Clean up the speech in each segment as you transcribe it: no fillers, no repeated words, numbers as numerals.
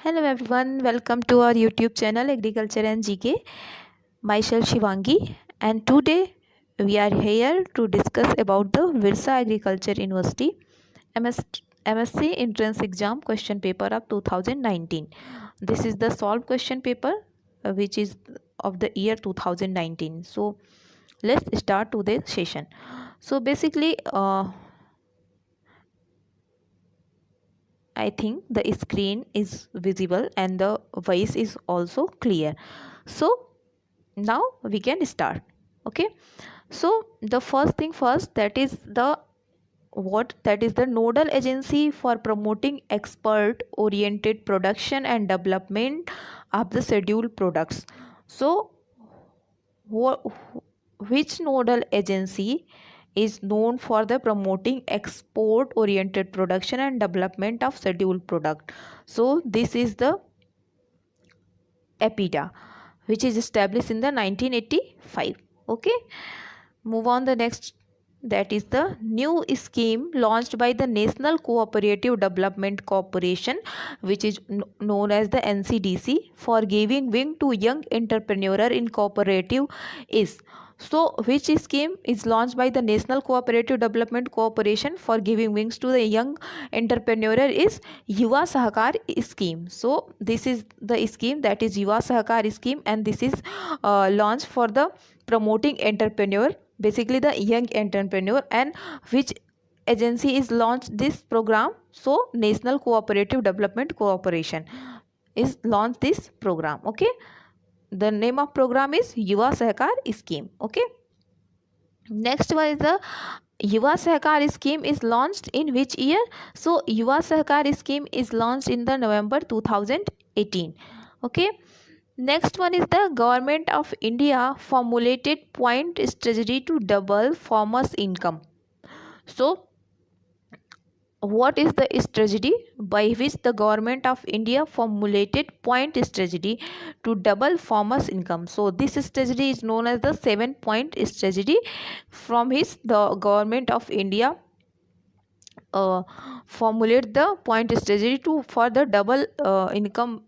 Hello everyone, welcome to our YouTube channel Agriculture and GK. Myself Shivangi, and today we are here to discuss about the Virsa Agriculture University MSc Entrance Exam question paper of 2019. This is the solved question paper which is of the year 2019. So let's start today's session. So basically I think the screen is visible and the voice is also clear. So now we can start. Okay, so the first thing first, that is the nodal agency for promoting expert oriented production and development of the scheduled products. So which nodal agency is known for the promoting export oriented production and development of scheduled product? So this is the APIDA, which is established in the 1985. Okay, move on the next. That is the new scheme launched by the National Cooperative Development Corporation, which is known as the NCDC, for giving wing to young entrepreneur in cooperative is. So which scheme is launched by the National Cooperative Development Corporation for giving wings to the young entrepreneur is Yuva Sahakar scheme. So this is the scheme, that is Yuva Sahakar scheme, and this is launched for the promoting entrepreneur, basically the young entrepreneur. And which agency is launched this program? So National Cooperative Development Corporation is launched this program. Okay, the name of program is Yuva Sahakar scheme. Okay, next one is the Yuva Sahakar scheme is launched in which year? So Yuva Sahakar scheme is launched in the November 2018. Okay, next one is the Government of India formulated point strategy to double farmers income. So what is the strategy by which the Government of India formulated point strategy to double farmers income? So this strategy is known as the 7-point strategy, from which the Government of India formulate the point strategy to for the double income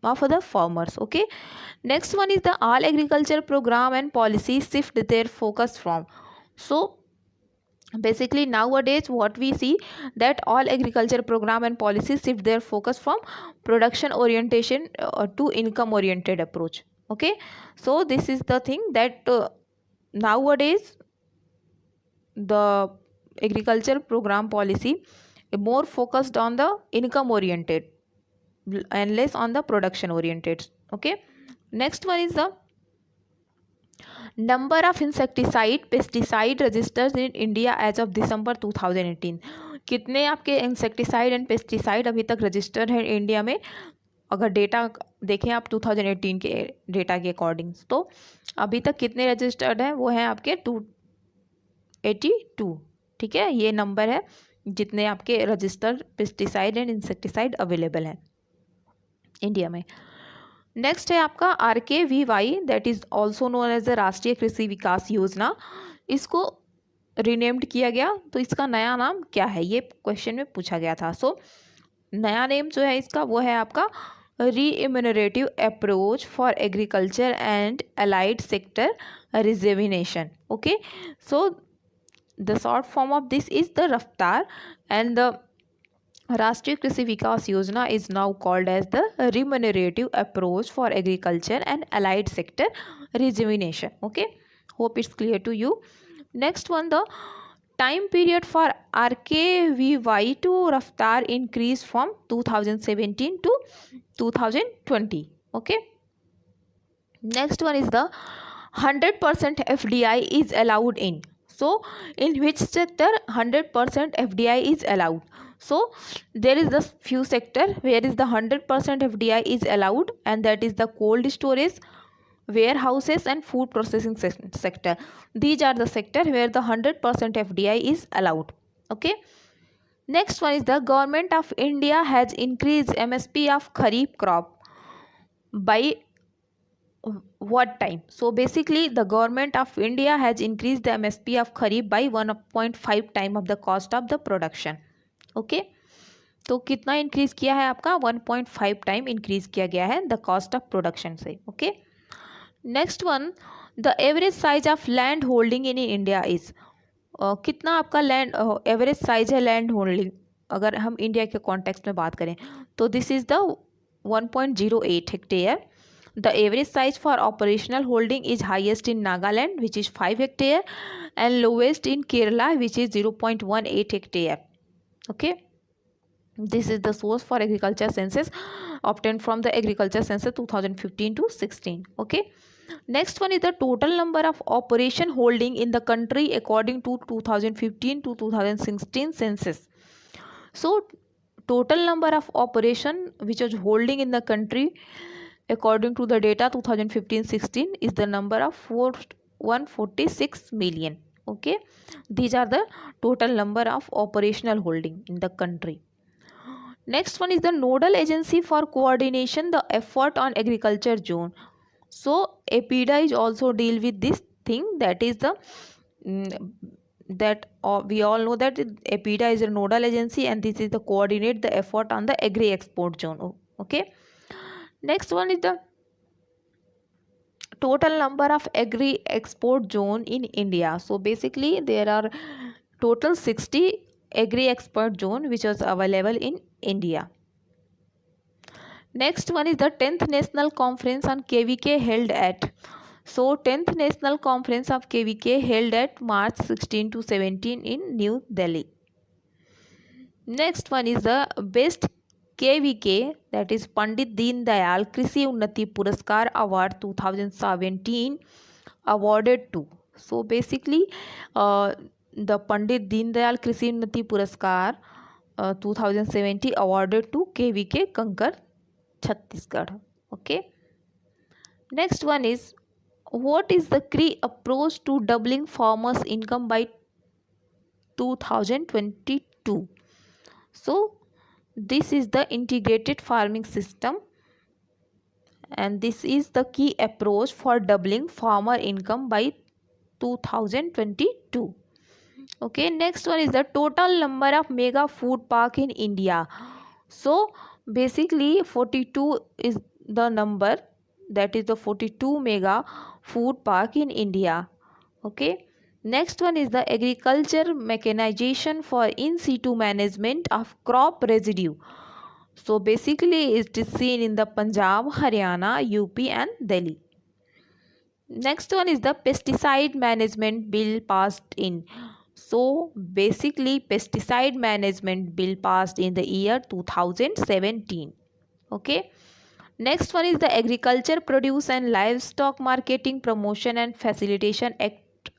of the farmers. Okay, next one is the all agriculture program and policy shift their focus from. So basically nowadays what we see, that all agriculture program and policies shift their focus from production orientation to income oriented approach. Okay, so this is the thing that nowadays the agriculture program policy more focused on the income oriented and less on the production oriented. Okay, next one is the number of insecticide pesticide registers in India as of December 2018. कितने आपके insecticide and pesticide अभी तक register है India में? अगर data देखें आप 2018 के डेटा के अकॉर्डिंग, तो अभी तक कितने रजिस्टर्ड हैं? वो हैं आपके 282. ठीक है, ये नंबर है जितने आपके registered pesticide and insecticide available हैं इंडिया में. नेक्स्ट है आपका RKVY, that is also known as the Rashtriya Krishi विकास योजना. इसको रीनेम्ड किया गया, तो इसका नया नाम क्या है, ये क्वेश्चन में पूछा गया था. सो नया नेम जो है इसका वो है आपका remunerative approach for agriculture and allied sector rejuvenation. Okay, so the short form of this is the Raftaar, and the Rashtriya Krishi Vikas Yojana is now called as the remunerative approach for agriculture and allied sector rejuvenation. Okay, hope it's clear to you. Next one, the time period for RKVY to Raftar increased from 2017 to 2020. Okay, next one is the 100% FDI is allowed in. So in which sector 100% FDI is allowed? So there is the few sector where is the 100% FDI is allowed, and that is the cold storage, warehouses and food processing sector. These are the sector where the 100% FDI is allowed. Okay, next one is the Government of India has increased MSP of Kharif crop by what time? So basically the Government of India has increased the MSP of Kharif by 1.5 time of the cost of the production. Okay, तो कितना increase किया है आपका 1.5 time increase किया गया है the cost of production से. Okay, next one, the average size of land holding in India is, कितना आपका लैंड एवरेज साइज है लैंड होल्डिंग अगर हम इंडिया के कॉन्टेक्स्ट में बात करें तो this is the 1.08 hectare. The average size for operational holding is highest in Nagaland, which is 5 hectare, and lowest in Kerala, which is 0.18 hectare. Okay, this is the source for agriculture census obtained from the agriculture census 2015 to 16. Okay, next one is the total number of operation holding in the country according to 2015 to 2016 census. So total number of operation which was holding in the country according to the data 2015-16 is the number of 146 million. Okay, these are the total number of operational holding in the country. Next one is the nodal agency for coordination the effort on agriculture zone. So APIDA is also deal with this thing, that is the we all know that APIDA is a nodal agency and this is the coordinate the effort on the agri export zone. Okay, next one is the total number of agri export zone in India. So basically there are total 60 agri export zone which is available in India. Next one is the 10th national conference on KVK held at, so 10th national conference of KVK held at March 16 to 17 in New Delhi. Next one is the best KVK, that is Pandit Deen Dayal Krishi Unnati Puraskar Award 2017 awarded to. So basically the Pandit Deen Dayal Krishi Unnati Puraskar 2017 awarded to KVK Kankar, Chhattisgarh. Okay, next one is what is the Cree approach to doubling farmers income by 2022. So this is the integrated farming system and this is the key approach for doubling farmer income by 2022. Okay, next one is the total number of mega food park in India. So basically 42 is the number, that is the 42 mega food park in India. Okay, next one is the agriculture mechanization for in situ management of crop residue. So basically it is seen in the Punjab, Haryana, UP and Delhi. Next one is the pesticide management bill passed in. So basically pesticide management bill passed in the year 2017. Okay, next one is the Agriculture Produce and Livestock Marketing Promotion and Facilitation Act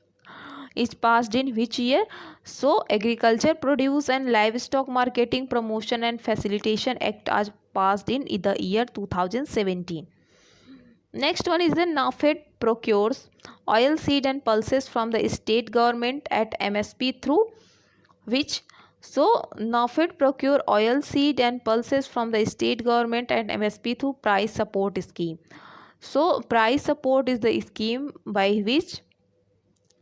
is passed in which year? So Agriculture Produce and Livestock Marketing Promotion and Facilitation Act is passed in the year 2017. Next one is the NAFED procures oil seed and pulses from the state government at MSP through which? So NAFED procure oil seed and pulses from the state government at MSP through price support scheme. So price support is the scheme by which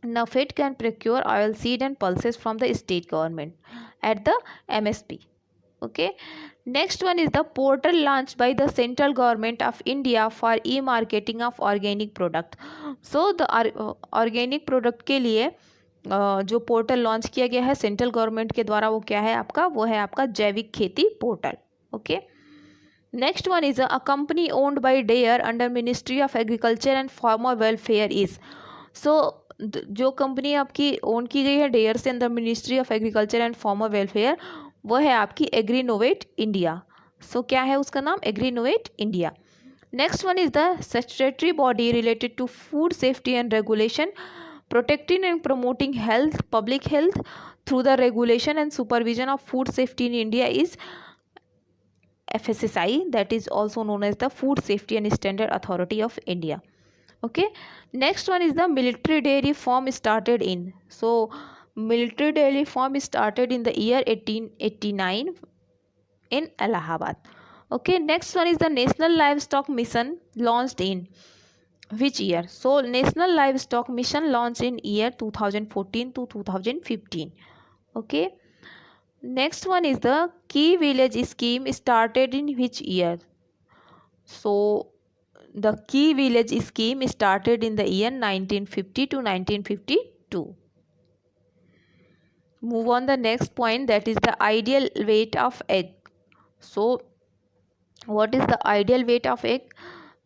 NAFED can procure oil seed and pulses from the state government at the MSP. Okay, next one is the portal launched by the central government of India for e-marketing of organic product. So the organic product के लिए जो portal launch किया गया है central government के द्वारा वो क्या है आपका, वो है आपका Jaivik Kheti portal. Okay, next one is a company owned by DARE under ministry of agriculture and farmer welfare is. सो जो कंपनी आपकी ओन की गई है डेयर से अंदर ministry of agriculture and farmer welfare, वो है आपकी एग्रीनोवेट इंडिया. सो क्या है उसका नाम? Agrinovate India. Next one is the statutory body related to food safety and regulation protecting and promoting health, public health through the regulation and supervision of food safety in India is FSSAI, that is also known as the Food Safety and Standard Authority of India. Okay, next one is the military dairy farm started in. So military dairy farm started in the year 1889 in Allahabad. Okay, next one is the National Livestock Mission launched in which year? So National Livestock Mission launched in year 2014 to 2015. Okay, Next one is the key village scheme started in which year? So the key village scheme started in the year 1950 to 1952. Move on the next point, that is the ideal weight of egg. So what is the ideal weight of egg?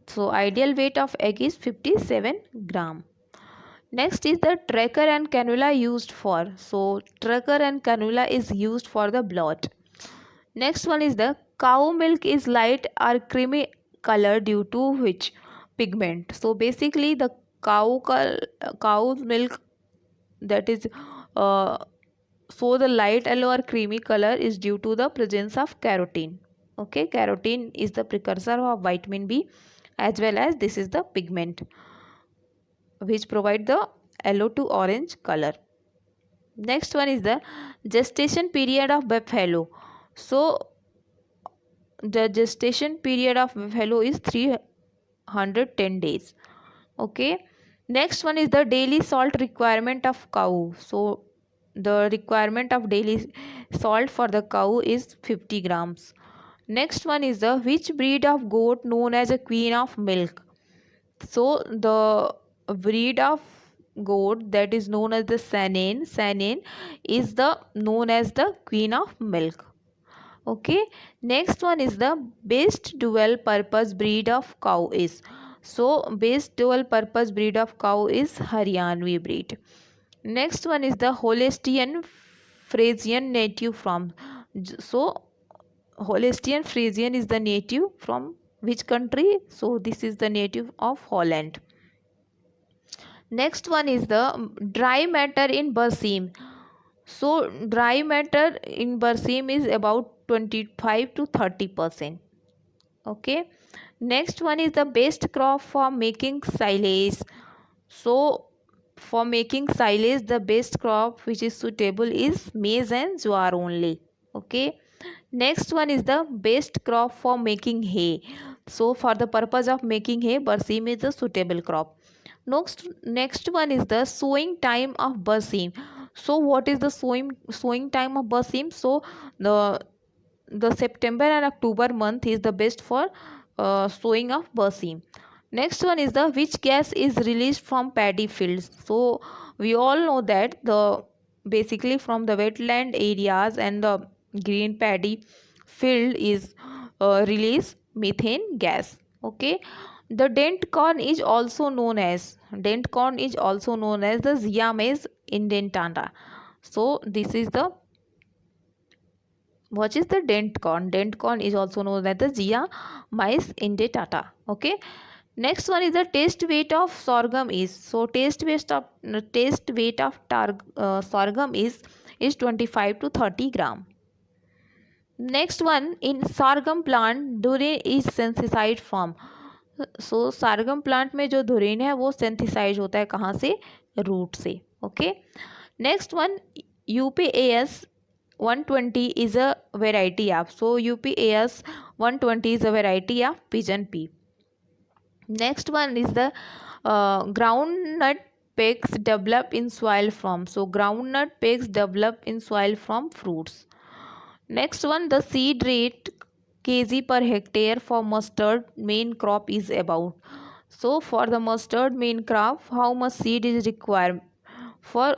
So ideal weight of egg is 57 gram. Next is the tracker and cannula used for. So tracker and cannula is used for the blood. Next one is the cow milk is light or creamy color due to which pigment. So basically the cow's milk, that is so the light yellow or creamy color is due to the presence of carotene. Okay, carotene is the precursor of vitamin B, as well as this is the pigment which provide the yellow to orange color. Next one is the gestation period of buffalo. So the gestation period of buffalo is 310 days. Okay. Next one is the daily salt requirement of cow. So the requirement of daily salt for the cow is 50 grams. Next one is the which breed of goat known as a queen of milk. So the breed of goat that is known as the Saanen is the known as the queen of milk. Okay. Next one is the best dual purpose breed of cow is. So best dual purpose breed of cow is Haryanvi breed. Next one is the Holstein Friesian native from. So Holstein Friesian is the native from which country? So this is the native of Holland. Next one is the dry matter in Barsim. So dry matter in Barsim is about 25 to 30%. Okay. Next one is the best crop for making silage. So for making silage, the best crop which is suitable is maize and jowar only. Okay. Next one is the best crop for making hay. So for the purpose of making hay, Barsim is a suitable crop. Next one is the sowing time of Barsim. So what is the sowing time of Barsim? So the September and October month is the best for sowing of Barsim. Next one is the which gas is released from paddy fields. So we all know that the basically from the wetland areas and the green paddy field is release methane gas. Okay. The dent corn is also known as the Zea mays indentata. So this is the what is the dent corn? Dent corn is also known as the Zea mays indentata. Okay. Next one is the taste weight of sorghum is. So taste weight of sorghum is 25 to 30 gram. Next one, in sorghum plant धुरीन is synthesized from. So sorghum plant में जो धुरीन है वो synthesize होता है कहाँ से? Root से. Okay. Next one, UPAS 120 is a variety of. So UPAS 120 is a variety of pigeon pea. Next one is the groundnut pegs develop in soil from. So groundnut pegs develop in soil from fruits. Next one, the seed rate kg per hectare for mustard main crop is about. So for the mustard main crop, how much seed is required for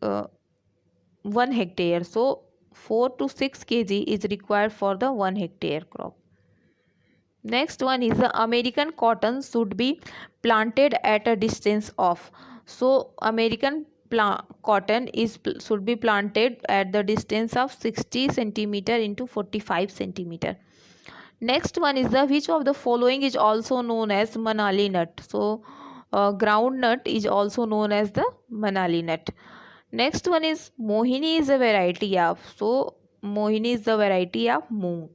1 hectare? So 4 to 6 kg is required for the 1 hectare crop. Next one is the American cotton should be planted at a distance of. So American cotton should be planted at the distance of 60 centimeter into 45 centimeter. Next one is the which of the following is also known as Manali nut. So ground nut is also known as the Manali nut. Next one is Mohini is a variety of. So Mohini is the variety of moong.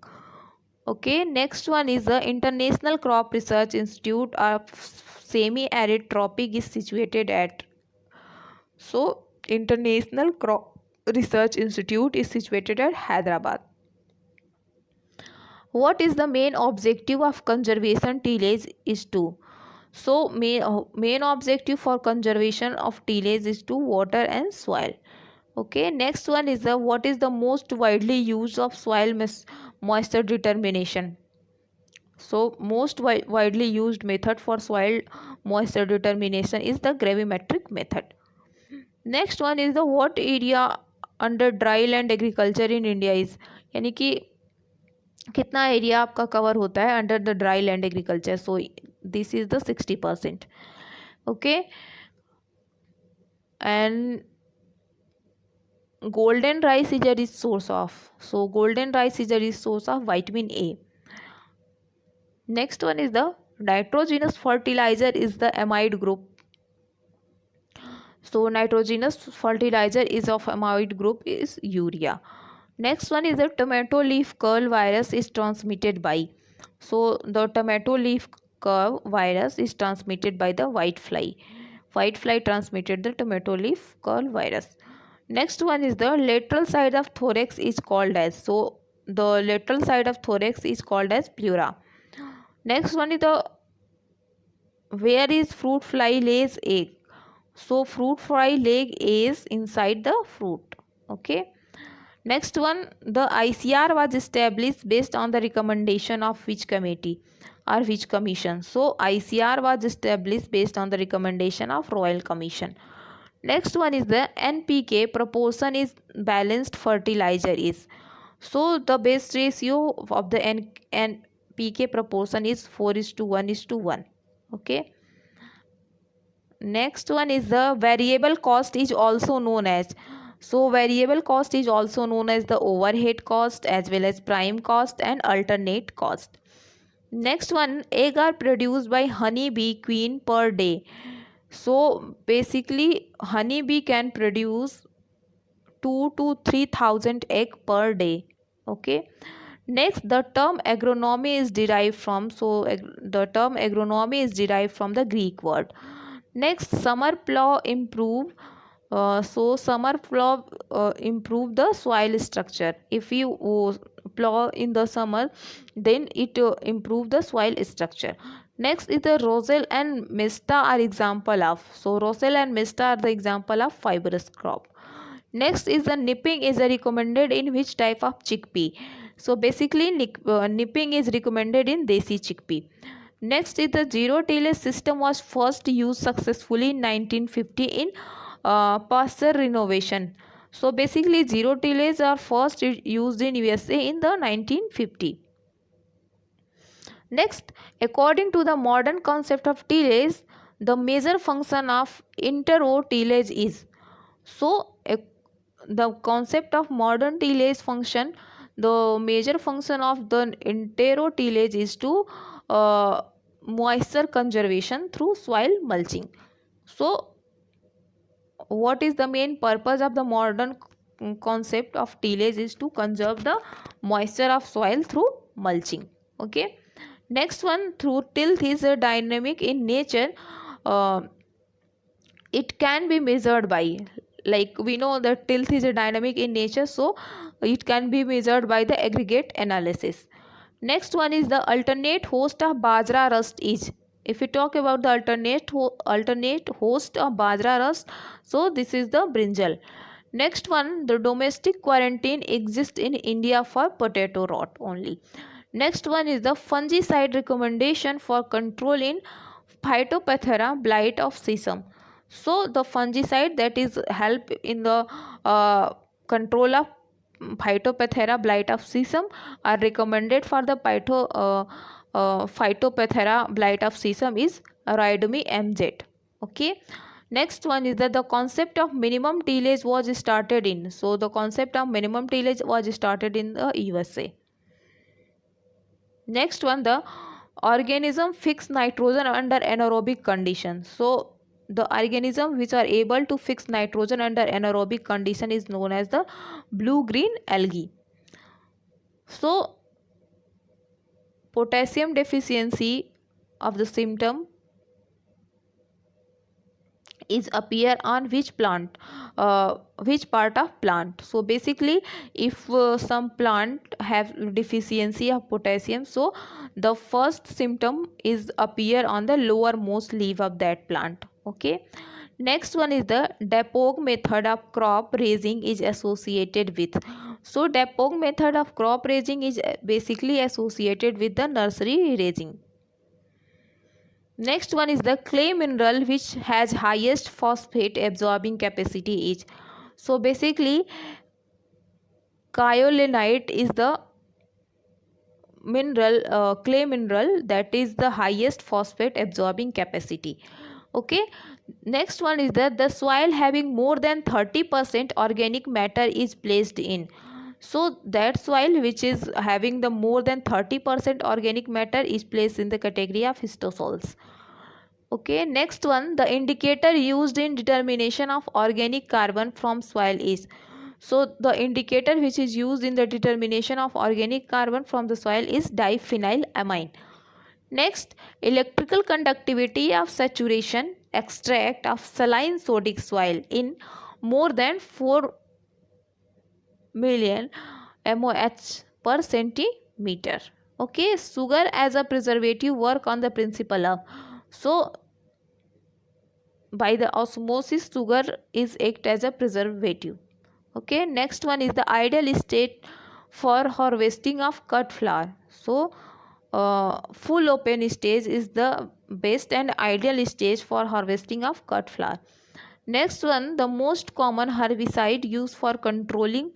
Okay, next one is the International Crop Research Institute of Semi-Arid Tropic is situated at. So International Crop Research Institute is situated at Hyderabad. What is the main objective of conservation tillage is to? So main objective for conservation of tillage is to water and soil. Okay, next one is the what is the most widely used of soil moisture determination. So most widely used method for soil moisture determination is the gravimetric method. Next one is the what area under dry land agriculture in India is, यानी कि कितना area आपका cover होता है under the dry land agriculture. So this is the 60%. Okay, and golden rice is a rich source of, so golden rice is a rich source of vitamin A. Next one is the nitrogenous fertilizer is the amide group. So nitrogenous fertilizer is of amide group is urea. Next one is the tomato leaf curl virus is transmitted by, so the tomato leaf curl virus is transmitted by the white fly. White fly transmitted the tomato leaf curl virus. Next one is the lateral side of thorax is called as, so the lateral side of thorax is called as pleura. Next one is the where is fruit fly lays egg, so fruit fly lay eggs inside the fruit. Okay, next one, the ICR was established based on the recommendation of which committee or which commission. So ICR was established based on the recommendation of Royal Commission. Next one is the NPK proportion is balanced fertilizer is, so the base ratio of the NPK proportion is 4:1:1. Okay, next one is the variable cost is also known as, so variable cost is also known as the overhead cost as well as prime cost and alternate cost. Next one, egg are produced by honeybee queen per day. So basically honeybee can produce 2 to 3,000 egg per day. Okay, next the term agronomy is derived from, so the term agronomy is derived from the Greek word. Next, summer plow improve, so summer plow improve the soil structure. If you plow in the summer, then it improve the soil structure. Next is the roselle and mista are example of, so roselle and mista are the example of fibrous crop. Next is the nipping is recommended in which type of chickpea. So basically nipping is recommended in desi chickpea. Next is the zero tillage system was first used successfully in 1950 in pasture renovation. So basically zero tillage are first used in USA in the 1950. Next, according to the modern concept of tillage, the major function of inter-row tillage is, so the concept of modern tillage function, the major function of the inter-row tillage is to moisture conservation through soil mulching. So what is the main purpose of the modern concept of tillage is to conserve the moisture of soil through mulching. Okay, next one, through tilth is a dynamic in nature. It can be measured by, like we know that tilth is a dynamic in nature, so it can be measured by the aggregate analysis. Next one is the alternate host of bajra rust is, if we talk about the alternate host of bajra rust, so this is the brinjal. Next one, the domestic quarantine exists in India for potato rot only. Next one is the fungicide recommendation for control in Phytophthora blight of sesame. So the fungicide that is help in the control of Phytophthora blight of sesame are recommended for the Phytophthora blight of sesame is Rhizome MZ. Okay. Next one is that the concept of minimum tillage was started in. So the concept of minimum tillage was started in the USA. Next one, the organism fix nitrogen under anaerobic conditions. So the organism which are able to fix nitrogen under anaerobic condition is known as the blue-green algae. So potassium deficiency of the symptom is appear on which plant, which part of plant. So basically if some plant have deficiency of potassium, so the first symptom is appear on the lowermost leaf of that plant. Okay, Next one is the Depog method of crop raising is associated with. So Depog method of crop raising is basically associated with the nursery raising. Next one is the clay mineral which has highest phosphate absorbing capacity is. So basically kaolinite is the mineral, clay mineral that is the highest phosphate absorbing capacity. Okay, next one is that the soil having more than 30% organic matter is placed in. So that soil which is having the more than 30% organic matter is placed in the category of histosols. Okay, next one, the indicator used in determination of organic carbon from soil is. So the indicator which is used in the determination of organic carbon from the soil is diphenylamine. Next, electrical conductivity of saturation extract of saline sodic soil in more than 4 million MOH per centimeter. Okay, sugar as a preservative work on the principle of. So by the osmosis sugar is act as a preservative. Okay, next one is the ideal state for harvesting of cut flower. So full open stage is the best and ideal stage for harvesting of cut flower. Next one, the most common herbicide used for controlling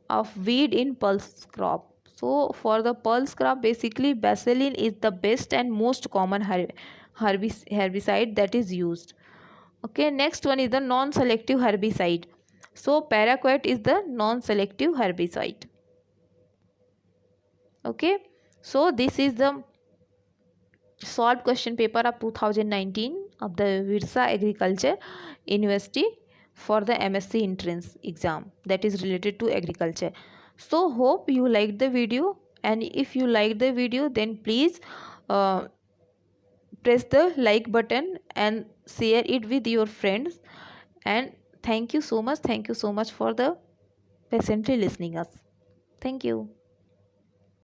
of weed in pulse crop. So for the pulse crop, basically Baseline is the best and most common herbicide that is used. Okay, next one is the non-selective herbicide. So paraquat is the non-selective herbicide. Okay, so this is the solved question paper of 2019 of the Virsa Agriculture University for the MSc entrance exam that is related to agriculture. So hope you liked the video, and if you like the video then please press the like button and share it with your friends. And thank you so much for the patiently listening us. Thank you.